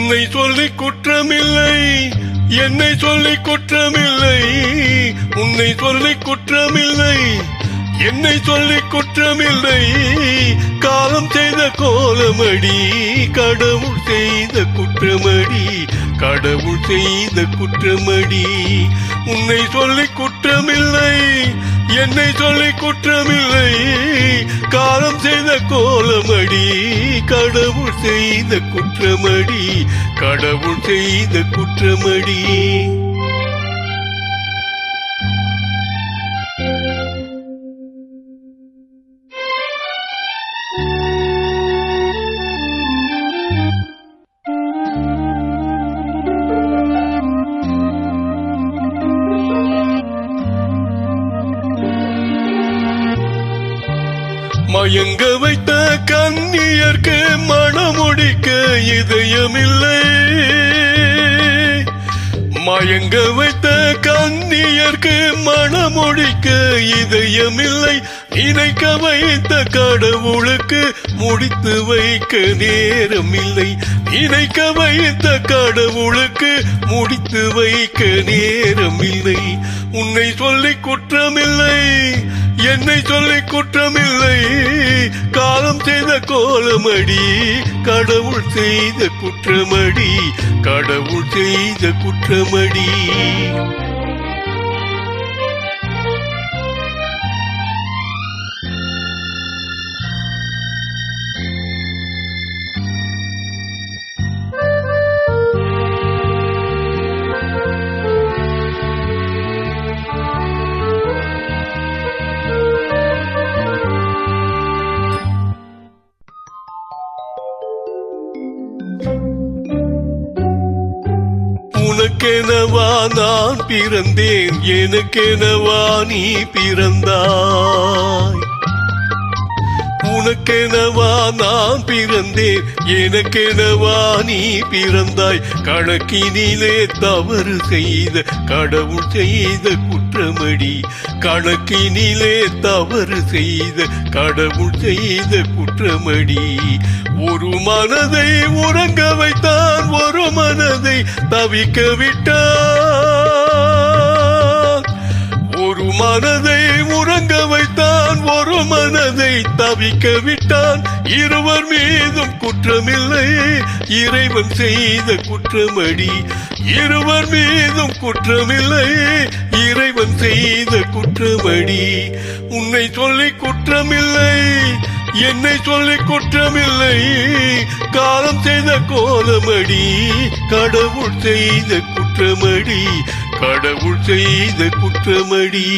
உன்னை சொல்லி குற்றமில்லை, என்னை சொல்லி குற்றமில்லை. உன்னை சொல்லி குற்றமில்லை, என்னை சொல்லி குற்றமில்லை. காலம் செய்த கோலமடி, கடவுள் செய்த குற்றமடி, கடவுள் செய்த குற்றமடி. உன்னை சொல்லி குற்றமில்லை, என்னை சொல்லி குற்றமில்லை. காலம் செய்த கோலமடி, கடவுள் செய்த குற்றமடி, கடவுள் செய்த குற்றமடி. மயங்க வைத்த கன்னியர்க்கு மணமுடிக்க இதயமில்லை. மயங்க வைத்த கன்னியர்க்கு மணமுடிக்க இதயமில்லை. நினைக்க வைத்த கடவுளுக்கு முடித்து வைக்க நேரமில்லை. நினைக்க வைத்த கடவுளுக்கு முடித்து வைக்க நேரமில்லை. உன்னை சொல்லி குற்றமில்லை, என்னை சொல்லி குற்றமில்லை. காலம் செய்த கோலமடி, கடவுள் செய்த குற்றமடி, கடவுள் செய்த குற்றமடி. உனக்கெனவா நான் பிறந்தேன், எனக்கெனவா நீ பிறந்தாய். உனக்கெனவா நான் பிறந்தேன், எனக்கெனவா நீ பிறந்தாய். கணக்கினிலே தவறு செய்த கடவுள் செய்த குற்றமடி, கணக்கினிலே தவறு செய்த கடவுள் செய்த குற்றமடி. ஒரு மனதை உறங்க வைத்தான், ஒரு மனதை தவிக்க விட்டான். ஒரு மனதை உறங்க வைத்தான், ஒரு மனதை தவிக்க விட்டான். இருவர் மீதும் குற்றமில்லை, இறைவன் செய்த குற்றமடி. இருவர் மீதும் குற்றமில்லை, இறைவன் செய்த குற்றமடி. உன்னை சொல்லி குற்றமில்லை, என்னை சொல்லி குற்றமில்லை. காலம் செய்த கோலமடி, கடவுள் செய்த குற்றமடி, கடவுள் செய்த குற்றமடி.